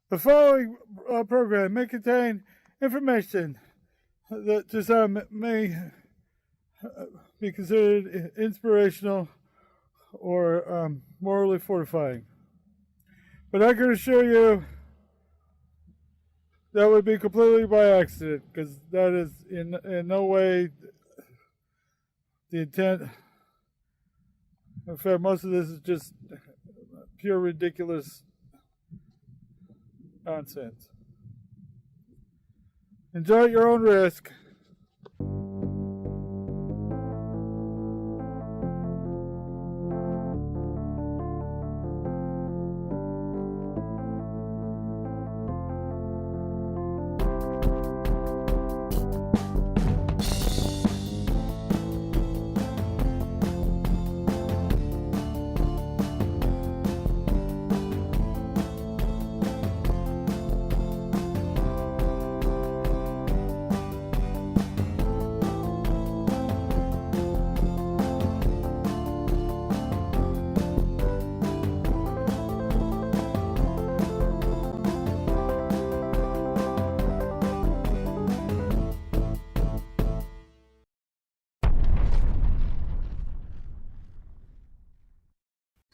The following program may contain information that to some may be considered inspirational or morally fortifying. But I can assure you that would be completely by accident, because that is in no way the intent. In fact, most of this is just pure ridiculous nonsense. Enjoy at your own risk.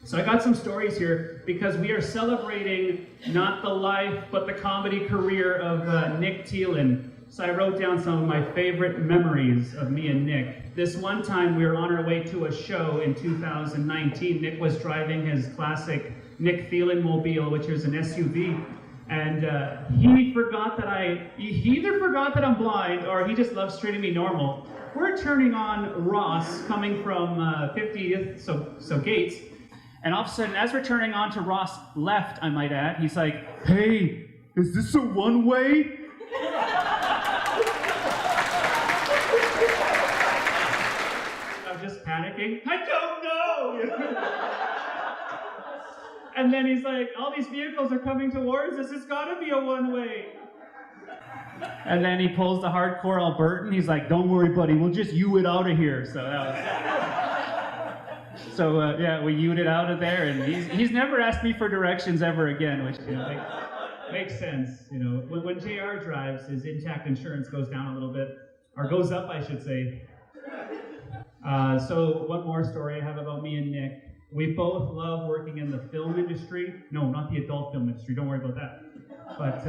So I got some stories here because we are celebrating not the life but the comedy career of Niek Theelen. So I wrote down some of my favorite memories of me and Niek. This one time we were on our way to a show in 2019. Niek was driving his classic Niek Theelen mobile, which is an SUV. And he either forgot that I'm blind or he just loves treating me normal. We're turning on Ross coming from 50th, so Gates. And all of a sudden, as we're turning on to Ross left, I might add, he's like, "Hey, is this a one-way?" I'm just panicking. I don't know! And then he's like, all these vehicles are coming towards us. It's got to be a one-way. And then he pulls the hardcore Albertan. He's like, "Don't worry, buddy. We'll just U it out of here." So that was... yeah, we U'd it out of there, and he's never asked me for directions ever again, which makes sense. You know, when JR drives, his intact insurance goes down a little bit, or goes up, I should say. So one more story I have about me and Niek. We both love working in the film industry. No, not the adult film industry. Don't worry about that. But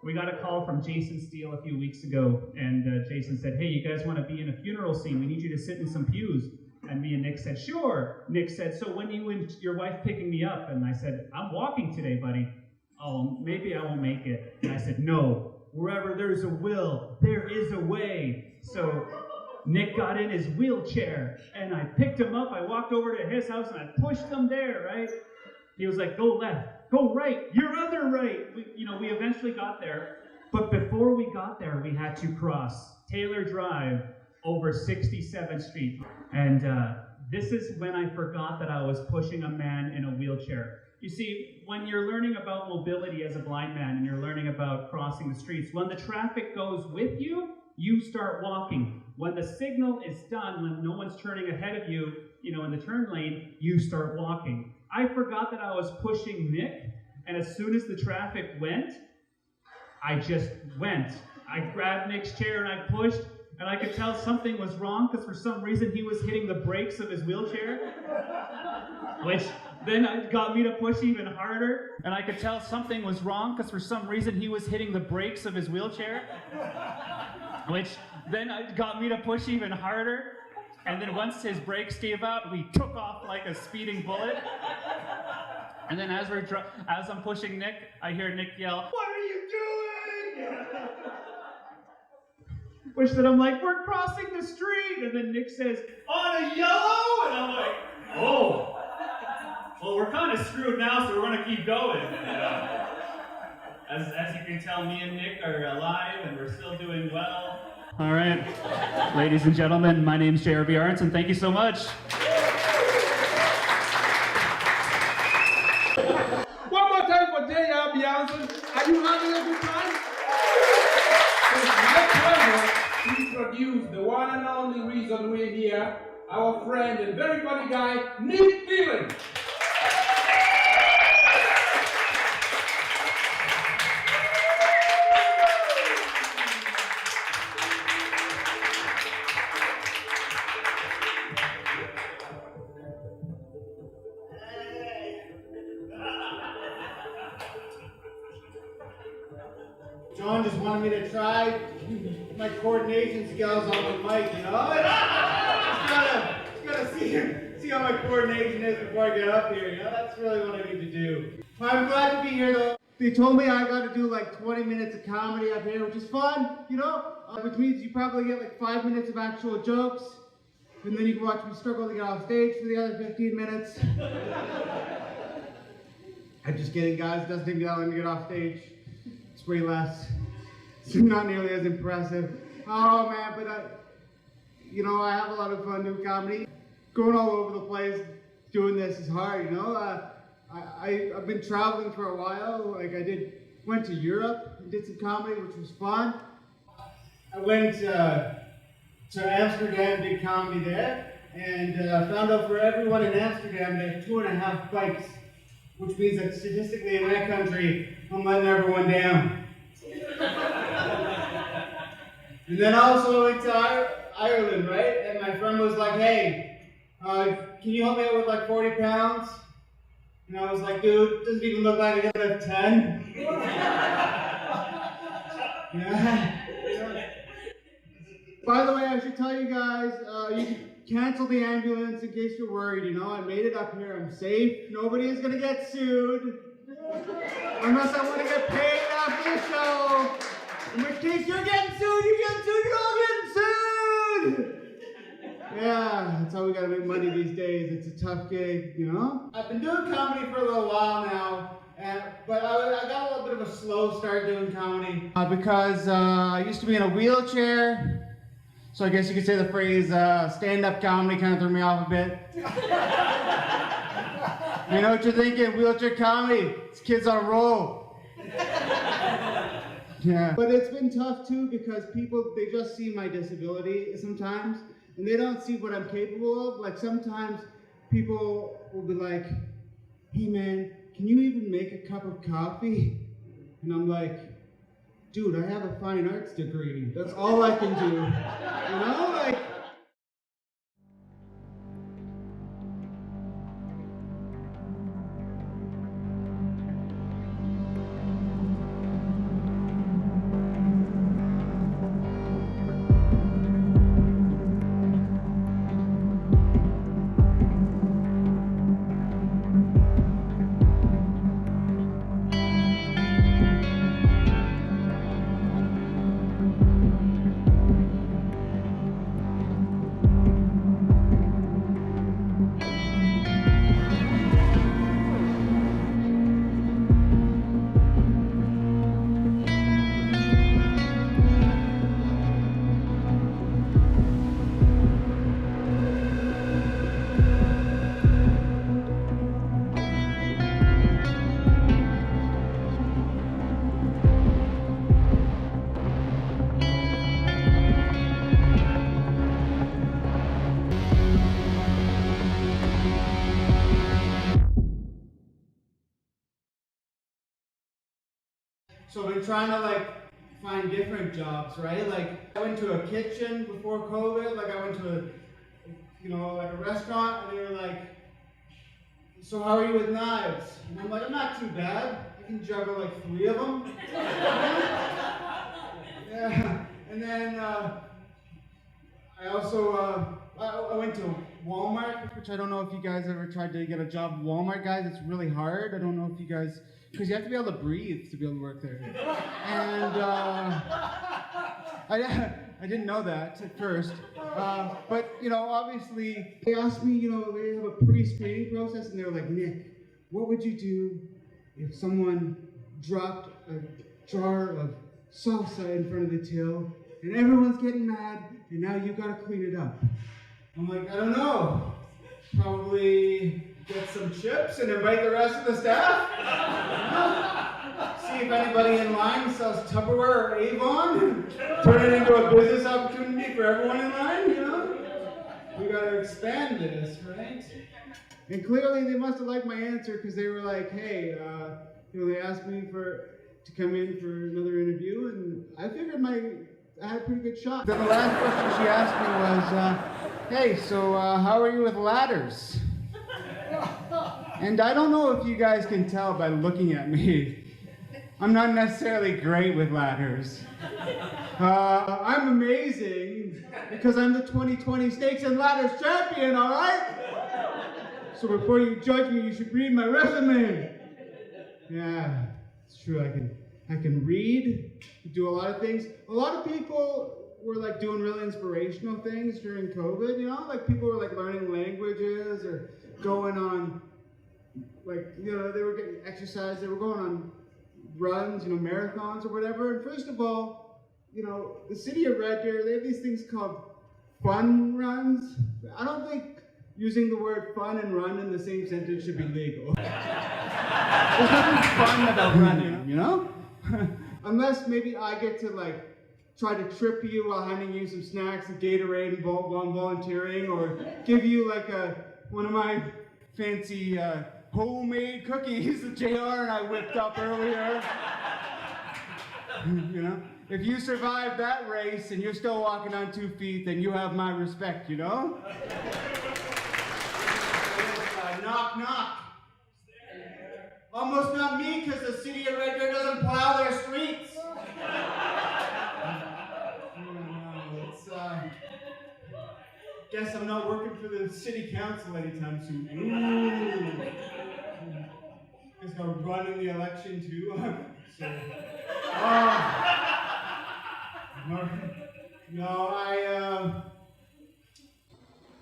we got a call from Jason Steele a few weeks ago, and Jason said, "Hey, you guys want to be in a funeral scene? We need you to sit in some pews." And me and Niek said, "Sure." Niek said, "So when you and your wife picking me up?" And I said, "I'm walking today, buddy." "Oh, maybe I won't make it." And I said, "No, wherever there's a will, there is a way." So Niek got in his wheelchair, and I picked him up. I walked over to his house, and I pushed him there, right? He was like, "Go left, go right, your other right." We eventually got there. But before we got there, we had to cross Taylor Drive over 67th Street. And this is when I forgot that I was pushing a man in a wheelchair. You see, when you're learning about mobility as a blind man and you're learning about crossing the streets, when the traffic goes with you, you start walking. When the signal is done, when no one's turning ahead of you, in the turn lane, you start walking. I forgot that I was pushing Niek, and as soon as the traffic went, I just went. I grabbed Nick's chair and I pushed, and I could tell something was wrong because for some reason he was hitting the brakes of his wheelchair, which then got me to push even harder. And I could tell something was wrong because for some reason he was hitting the brakes of his wheelchair, which then got me to push even harder. And then once his brakes gave out, we took off like a speeding bullet. And then as I'm pushing Niek, I hear Niek yell, "What are you doing?" Which then I'm like, "We're crossing the street." And then Niek says, "On a yellow?" And I'm like, "Oh, well, we're kind of screwed now, so we're going to keep going." And, as you can tell, me and Niek are alive and we're still doing well. All right. Ladies and gentlemen, my name's J.R. Bjornson. Thank you so much. One more time for J.R. Bjornson. Are you having a good time? It's my pleasure to introduce the one and only reason we're here, our friend and very funny guy, Niek Theelen. John just wanted me to try my coordination skills on the mic, you know? Just gotta see how my coordination is before I get up here, you know? That's really what I need to do. I'm glad to be here though. They told me I gotta do like 20 minutes of comedy up here, which is fun, you know? Which means you probably get like 5 minutes of actual jokes, and then you can watch me struggle to get off stage for the other 15 minutes. I'm just kidding, guys. It doesn't take me that long to get off stage. It's way less. It's not nearly as impressive. Oh man, but I have a lot of fun doing comedy. Going all over the place, doing this is hard, you know? I've been traveling for a while. Like went to Europe and did some comedy, which was fun. I went to Amsterdam, did comedy there, and found out for everyone in Amsterdam they have 2.5 bikes, which means that statistically in that country, I'm letting everyone down. And then also went to Ireland, right? And my friend was like, hey, can you help me out with like 40 pounds? And I was like, dude, it doesn't even look like I got a 10. Yeah. By the way, I should tell you guys, you can cancel the ambulance in case you're worried, you know? I made it up here, I'm safe. Nobody is gonna get sued. Unless I want to get paid after the show. In which case, you're getting sued, you're all getting sued! Yeah, that's how we gotta make money these days. It's a tough gig, you know? I've been doing comedy for a little while now, but I got a little bit of a slow start doing comedy. Because I used to be in a wheelchair, so I guess you could say the phrase stand-up comedy kind of threw me off a bit. You know what you're thinking, wheelchair comedy, it's kids on a roll. Yeah. But it's been tough too because people, they just see my disability sometimes and they don't see what I'm capable of. Like sometimes people will be like, hey man, can you even make a cup of coffee? And I'm like, dude, I have a fine arts degree. That's all I can do. You know, like. So I've been trying to like find different jobs, right? Like I went to a kitchen before COVID, like I went to like a restaurant and they were like, so how are you with knives? And I'm like, I'm not too bad. I can juggle like 3 of them. Yeah. And then I also, I went to Walmart, which I don't know if you guys ever tried to get a job at Walmart, guys. It's really hard. I don't know if you guys, because you have to be able to breathe to be able to work there. And I didn't know that at first. But, obviously, they asked me, they have a pre-screening process, and they were like, Nick, what would you do if someone dropped a jar of salsa in front of the till and everyone's getting mad, and now you gotta clean it up. I'm like, I don't know. Probably get some chips and invite the rest of the staff. See if anybody in line sells Tupperware or Avon. Turn it into a business opportunity for everyone in line, you know? We gotta expand this, right? And clearly they must have liked my answer because they were like, hey, they asked me to come in for another interview, and I figured I had a pretty good shot. Then the last question she asked me was, hey, so how are you with ladders? And I don't know if you guys can tell by looking at me. I'm not necessarily great with ladders. I'm amazing because I'm the 2020 Stakes and Ladders champion, all right? So before you judge me, you should read my resume. Yeah, it's true. I can read, do a lot of things. A lot of people were like doing really inspirational things during COVID, you know? Like people were like learning languages or going on, like, you know, they were getting exercise, they were going on runs, you know, marathons or whatever. And first of all, you know, the city of Red Deer, they have these things called fun runs. I don't think using the word fun and run in the same sentence should be legal. There's nothing fun about running, you know? Unless maybe I get to like try to trip you while handing you some snacks and Gatorade and while volunteering, or give you like one of my fancy homemade cookies that JR and I whipped up earlier. You know? If you survive that race and you're still walking on 2 feet, then you have my respect, you know? Knock, knock. Almost not me, because the city of Red Deer doesn't plow their streets. Guess I'm not working for the city council anytime soon. Ooh. Guess I'll run in the election too.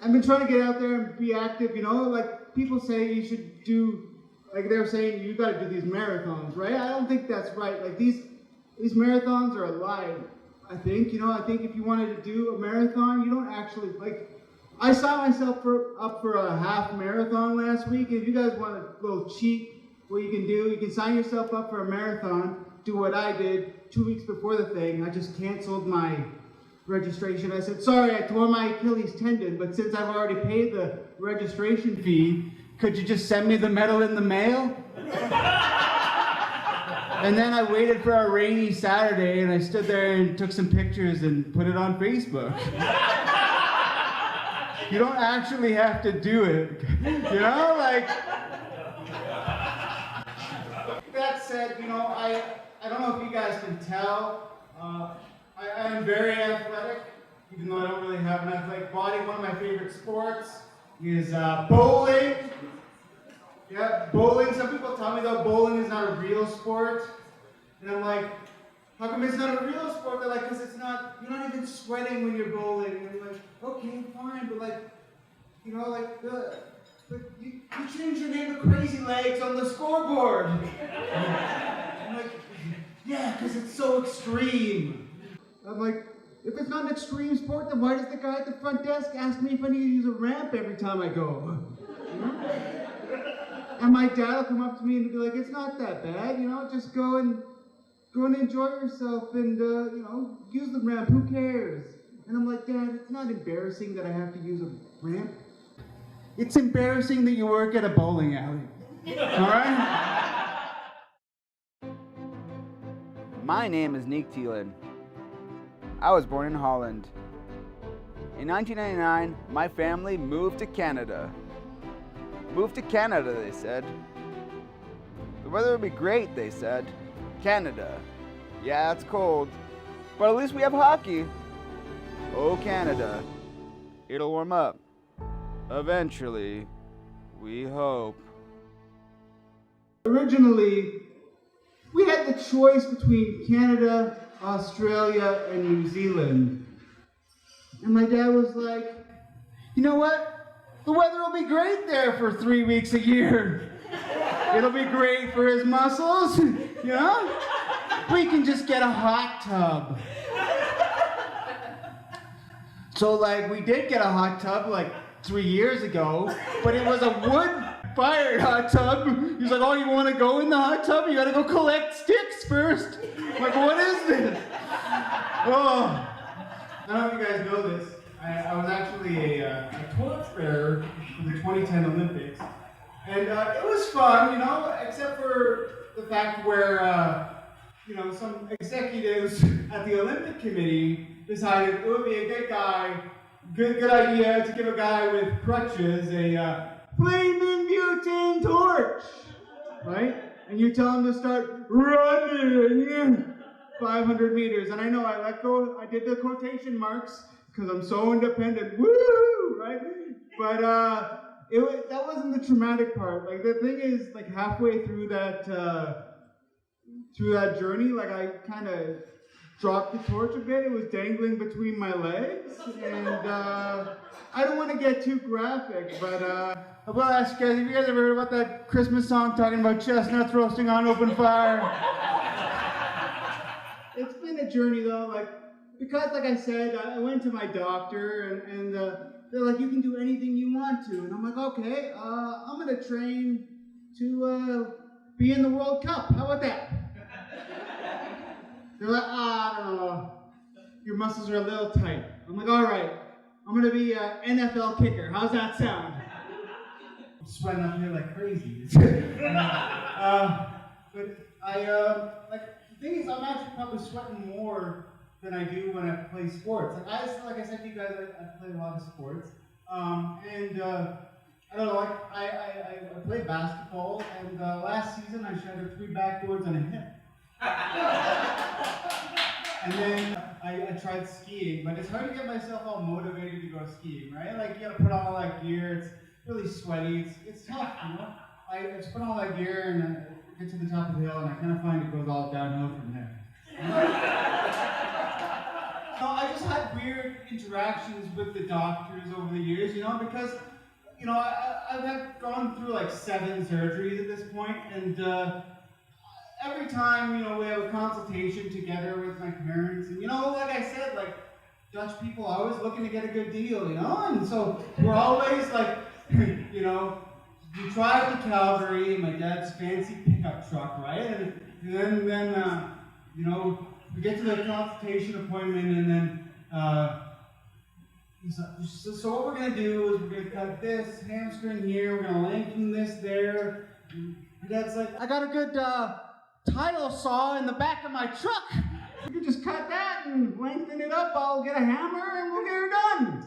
I've been trying to get out there and be active, you know, like people say you should do, like they're saying you gotta do these marathons, right? I don't think that's right. Like these marathons are a lie, I think, you know. I think if you wanted to do a marathon, you don't actually, like, I signed myself up for a half marathon last week. If you guys want a little cheat, what you can sign yourself up for a marathon, do what I did 2 weeks before the thing. I just canceled my registration. I said, sorry, I tore my Achilles tendon, but since I've already paid the registration fee, could you just send me the medal in the mail? And then I waited for a rainy Saturday, and I stood there and took some pictures and put it on Facebook. You don't actually have to do it, you know, like. That said, you know, I don't know if you guys can tell, I am very athletic, even though I don't really have an athletic body. One of my favorite sports is bowling. Yeah, bowling. Some people tell me that bowling is not a real sport, and I'm like, how come it's not a real sport? They're like, because it's not, you're not even sweating when you're bowling. And you're like, okay, fine, but like, you know, like, you changed your name to Crazy Legs on the scoreboard. I'm like, yeah, because it's so extreme. I'm like, if it's not an extreme sport, then why does the guy at the front desk ask me if I need to use a ramp every time I go? You know? And my dad will come up to me and be like, it's not that bad, you know, just go and enjoy yourself and, you know, use the ramp, who cares? And I'm like, Dad, it's not embarrassing that I have to use a ramp. It's embarrassing that you work at a bowling alley, all right? My name is Niek Theelen. I was born in Holland. In 1999, my family moved to Canada. Moved to Canada, they said. The weather would be great, they said. Canada. Yeah, it's cold, but at least we have hockey. Oh, Canada. It'll warm up. Eventually, we hope. Originally, we had the choice between Canada, Australia, and New Zealand. And my dad was like, you know what? The weather will be great there for 3 weeks a year. It'll be great for his muscles, you know? We can just get a hot tub. So like we did get a hot tub like 3 years ago, but it was a wood-fired hot tub. He's like, oh, you want to go in the hot tub? You got to go collect sticks first. I'm like, what is this? Oh, I don't know if you guys know this. I was actually a torchbearer for the 2010 Olympics, and it was fun, you know, except for the fact where you know, some executives at the Olympic Committee decided it would be a good idea to give a guy with crutches a flaming butane torch, right? And you tell him to start running 500 meters. And I know I did the quotation marks because I'm so independent, woo, right? But that wasn't the traumatic part. Like the thing is, like halfway through that journey, like I kind of dropped the torch a bit. It was dangling between my legs, and I don't want to get too graphic, but I will ask you guys, have you guys ever heard about that Christmas song talking about chestnuts roasting on open fire? It's been a journey though, like, because like I said, I went to my doctor, and they're like, you can do anything you want to, and I'm like, okay, I'm gonna train to be in the World Cup. How about that? They're like, I don't know, your muscles are a little tight. I'm like, all right, I'm gonna be an NFL kicker. How's that sound? I'm sweating up here like crazy. But like, the thing is, I'm actually probably sweating more than I do when I play sports. Like I said to you guys, I play a lot of sports. And I don't know, like, I play basketball, and last season I shattered 3 backboards and a hip. And then I tried skiing, but it's hard to get myself all motivated to go skiing, right? Like, you gotta put on all that gear, it's really sweaty, it's tough, you know? I just put on all that gear and I get to the top of the hill, and I kind of find it goes all downhill from there. So I just had weird interactions with the doctors over the years, you know, because, you know, I've gone through like 7 surgeries at this point, and every time, you know, we have a consultation together with my parents, and, you know, like I said, like, Dutch people are always looking to get a good deal, you know, and so we're always like, you know, we drive to Calgary, my dad's fancy pickup truck, right, and then you know, we get to the consultation appointment, and then, so what we're going to do is we're going to cut this hamstring here, we're going to lengthen this there. My dad's like, I got a good tile saw in the back of my truck. You can just cut that and lengthen it up, I'll get a hammer and we'll get her done.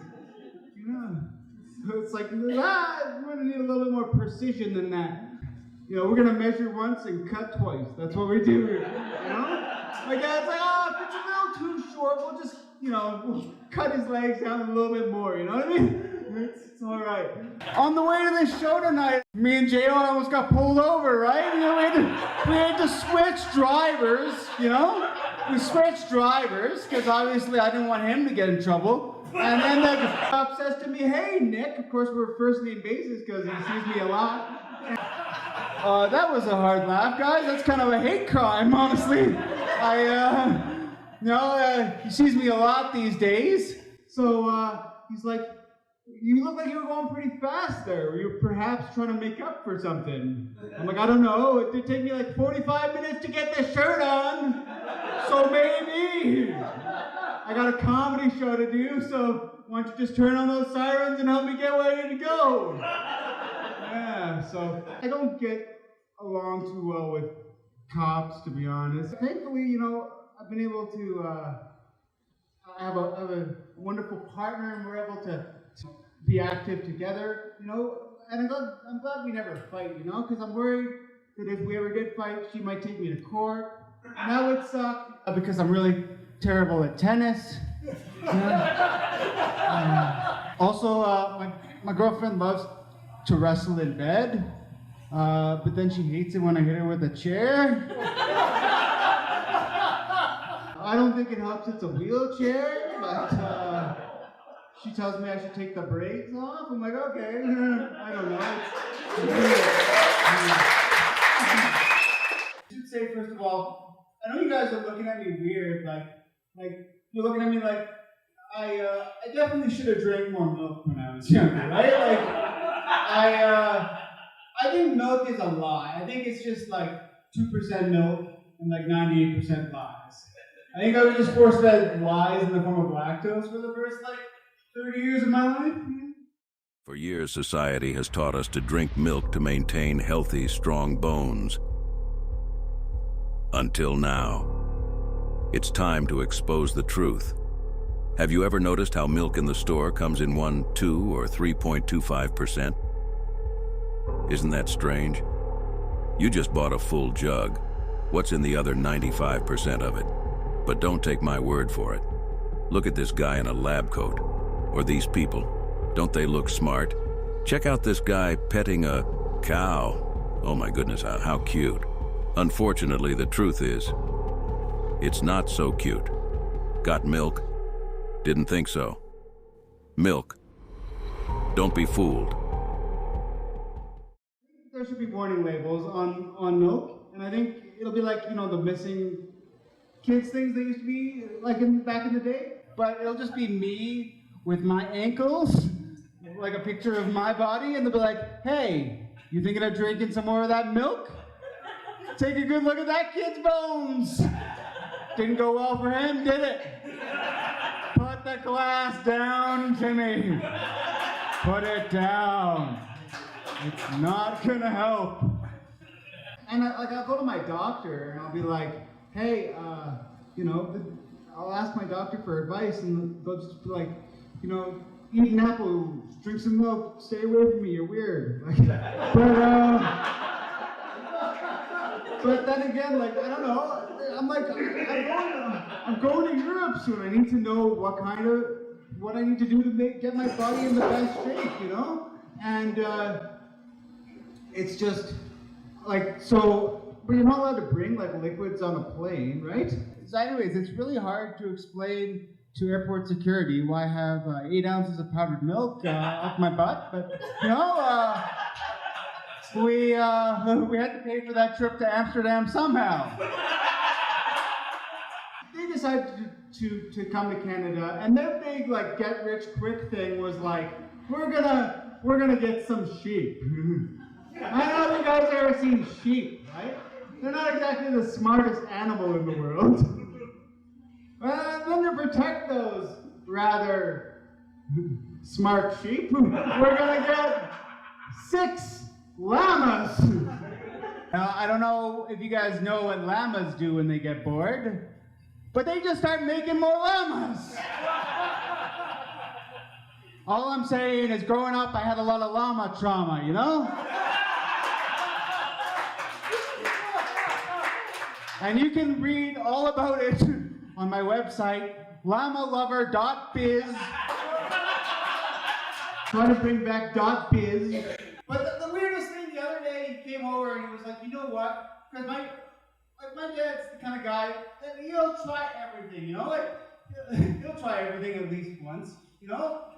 You know, so it's like, we're going to need a little bit more precision than that. You know, we're going to measure once and cut twice. That's what we do here, you know? My dad's like, if it's a little too short, we'll just, you know, we'll cut his legs down a little bit more, you know what I mean? It's all right. On the way to this show tonight, me and J.O. almost got pulled over, right? You know, we had to switch drivers, you know? We switched drivers, because obviously I didn't want him to get in trouble. And then the cop says to me, hey, Nick, of course we're first name basis because he sees me a lot. That was a hard laugh, guys. That's kind of a hate crime, honestly. He sees me a lot these days. So he's like, you look like you were going pretty fast there. Were you perhaps trying to make up for something? I'm like, I don't know. It did take me like 45 minutes to get this shirt on. So maybe. I got a comedy show to do, so why don't you just turn on those sirens and help me get ready to go? Yeah, so I don't get along too well with cops, to be honest. Thankfully, you know, I've been able to I have a wonderful partner, and we're able to be active together, you know, and I'm glad we never fight, you know, because I'm worried that if we ever did fight, she might take me to court, and that would suck, because I'm really terrible at tennis. Also, my girlfriend loves to wrestle in bed, but then she hates it when I hit her with a chair. I don't think it helps it's a wheelchair, but she tells me I should take the brakes off. I'm like, okay, I don't know. I should say, first of all, I know you guys are looking at me weird, like you're looking at me like I definitely should have drank more milk when I was younger, right? Like, I think milk is a lie. I think it's just like 2% milk and like 98% lies. I think I was just forced fed lies in the form of lactose for the first like 30 years of my life. For years, society has taught us to drink milk to maintain healthy, strong bones. Until now. It's time to expose the truth. Have you ever noticed how milk in the store comes in 1, 2, or 3.25%? Isn't that strange? You just bought a full jug. What's in the other 95% of it? But don't take my word for it. Look at this guy in a lab coat. Or these people. Don't they look smart? Check out this guy petting a cow. Oh my goodness, how cute. Unfortunately, the truth is, it's not so cute. Got milk? Didn't think so. Milk. Don't be fooled. There should be warning labels on milk, and I think it'll be like, the missing kids things that used to be like back in the day, but it'll just be me with my ankles, like a picture of my body, and they'll be like, hey, you thinking of drinking some more of that milk? Take a good look at that kid's bones. Didn't go well for him, did it? Put the glass down, Timmy. Put it down. It's not gonna help. And I'll go to my doctor and I'll be like, hey, I'll ask my doctor for advice, and they'll just be like, eat an apple, drink some milk, stay away from me, you're weird. But then again, like, I don't know. I'm like, I'm going to Europe soon. I need to know what I need to do to get my body in the best shape, And it's just like, so, but you're not allowed to bring like liquids on a plane, right? So anyways, it's really hard to explain to airport security why I have 8 ounces of powdered milk up my butt, but we had to pay for that trip to Amsterdam somehow. They decided to come to Canada, and their big like get rich quick thing was like, we're gonna get some sheep. I don't know if you guys have ever seen sheep, right? They're not exactly the smartest animal in the world. And then to protect those rather smart sheep, we're gonna get 6 llamas. Now, I don't know if you guys know what llamas do when they get bored, but they just start making more llamas. All I'm saying is, growing up, I had a lot of llama trauma, And you can read all about it on my website, llama-lover.biz. Trying to bring back .biz. But the weirdest thing, the other day, he came over and he was like, you know what? Because my dad's the kind of guy that he'll try everything, He'll try everything at least once,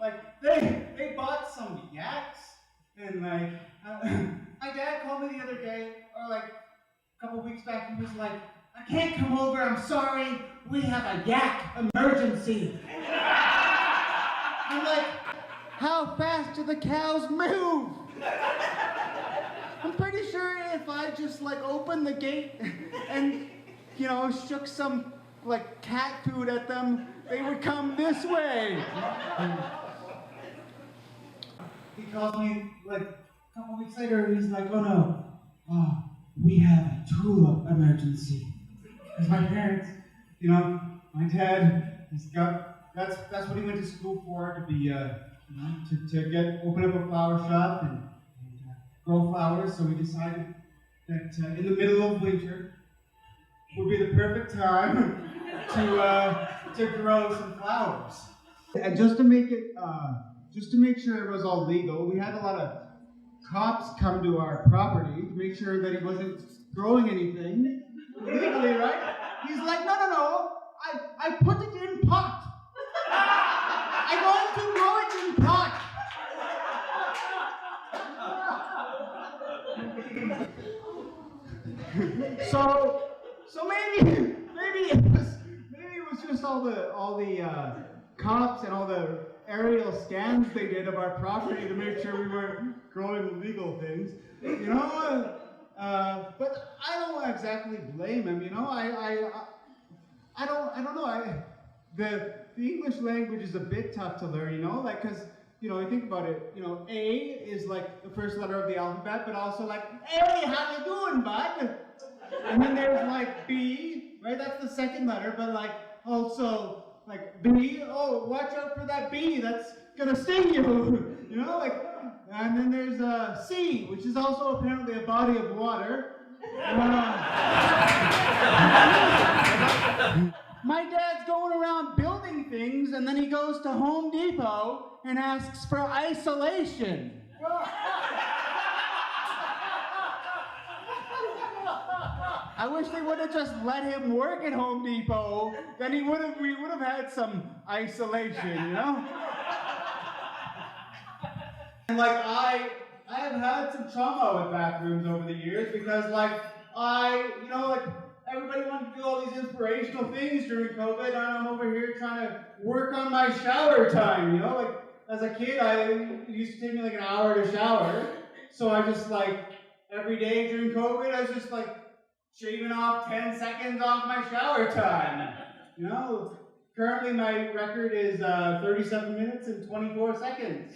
Like, they bought some yaks, and like, my dad called me the other day, or like a couple weeks back, he was like, I can't come over, I'm sorry, we have a yak emergency. I'm like, how fast do the cows move? I'm pretty sure if I just like opened the gate and, shook some like cat food at them, they would come this way. He calls me like a couple weeks later and he's like, oh no, we have a tulip emergency. Because my parents, my dad, that's what he went to school for, to be, to open up a flower shop and grow flowers. So we decided that in the middle of winter would be the perfect time to grow some flowers. And just to make sure it was all legal, we had a lot of cops come to our property to make sure that he wasn't growing anything legally, right? He's like, no, I put it in pot. I'm going to grow it in pot. So maybe it was just all the cops and all the aerial scans they did of our property to make sure we weren't growing illegal things, you know. But I don't exactly blame him, you know. I don't know. The English language is a bit tough to learn, you know, like, because, you know, you think about it, you know, A is like the first letter of the alphabet, but also like, hey, how you doing, bud? And then there's like B, right? That's the second letter, but like also like B, oh, watch out for that bee, that's gonna sting you, you know, like, and then there's C, which is also apparently a body of water. My dad's going around building things, and then he goes to Home Depot and asks for isolation. I wish they would have just let him work at Home Depot. Then we would have had some isolation, you know? And like I have had some trauma with bathrooms over the years because like you know, like everybody wanted to do all these inspirational things during COVID, and I'm over here trying to work on my shower time, you know? Like as a kid, it used to take me like an hour to shower. So I just like every day during COVID, I was just like shaving off 10 seconds off my shower time. You know, currently my record is 37 minutes and 24 seconds.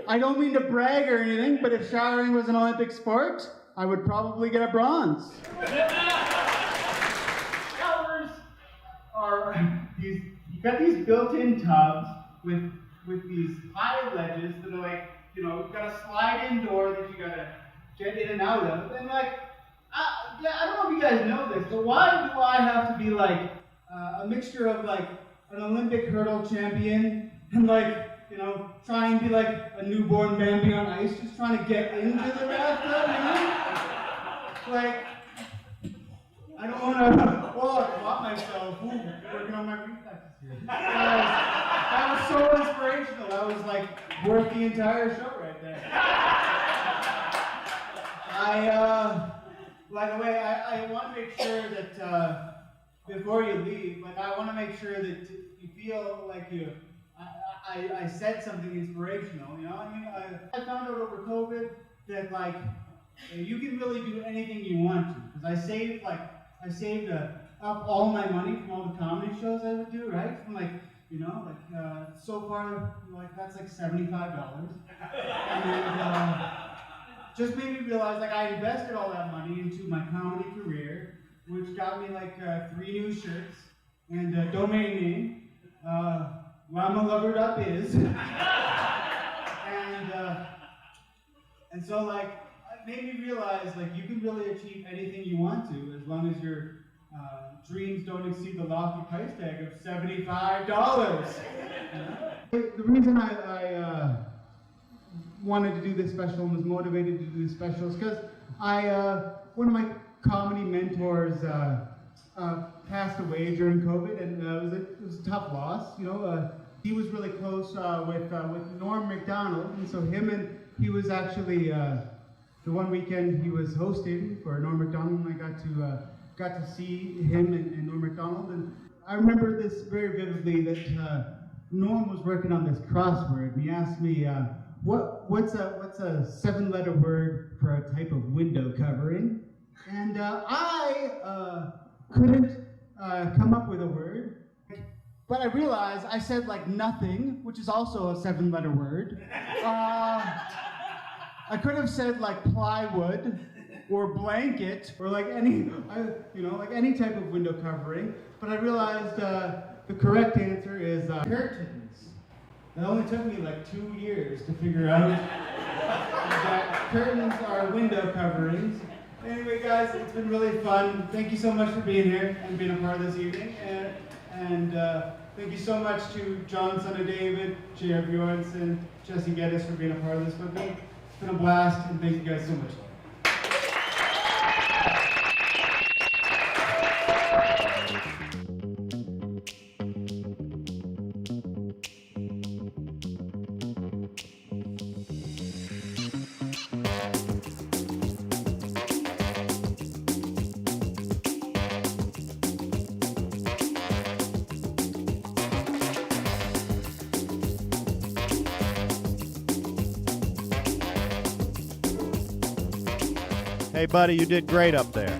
I don't mean to brag or anything, but if showering was an Olympic sport, I would probably get a bronze. Showers are you've got these built-in tubs with these high ledges that are like, you know, you've got a slide-in door that you gotta get in and out of, and like, I don't know if you guys know this, but why do I have to be like a mixture of like an Olympic hurdle champion and like, you know, try and be like a newborn Bambi on ice, just trying to get into the bathtub, you know? Like, I don't want to, I caught myself, working on my reflexes here. That was so inspirational. That was like worth the entire show right there. By the way, I want to make sure that before you leave, like I want to make sure that you feel like I said something inspirational. You know, I mean, I found out over COVID that like you can really do anything you want to. Because I saved up all my money from all the comedy shows I would do, right? From like, you know, like so far, like that's like $75, and just made me realize like I invested all that money into my comedy career, which got me like 3 new shirts and a domain name, Llama Lovered Up is, and so like it made me realize like you can really achieve anything you want to as long as your dreams don't exceed the lofty price tag of $75. The reason I wanted to do this special and was motivated to do this special is because one of my comedy mentors passed away during COVID, and it was a tough loss. You know, he was really close with Norm Macdonald, and so he was actually the one weekend he was hosting for Norm Macdonald, and I got to see him and Norm Macdonald, and I remember this very vividly that Norm was working on this crossword, and he asked me, what's a 7-letter word for a type of window covering? And I couldn't come up with a word, but I realized I said like nothing, which is also a 7-letter word. I could have said like plywood or blanket or like any type of window covering, but I realized the correct answer is curtains. It only took me like 2 years to figure out that curtains are window coverings. Anyway, guys, it's been really fun. Thank you so much for being here and being a part of this evening. And thank you so much to John, son of David, J.R. Bjornson, Jesse Geddes for being a part of this with me. It's been a blast, and thank you guys so much. Hey, buddy, you did great up there.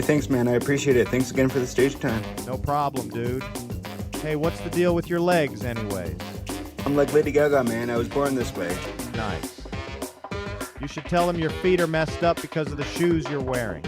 Thanks, man. I appreciate it. Thanks again for the stage time. No problem, dude. Hey, what's the deal with your legs, anyways? I'm like Lady Gaga, man. I was born this way. Nice. You should tell him your feet are messed up because of the shoes you're wearing.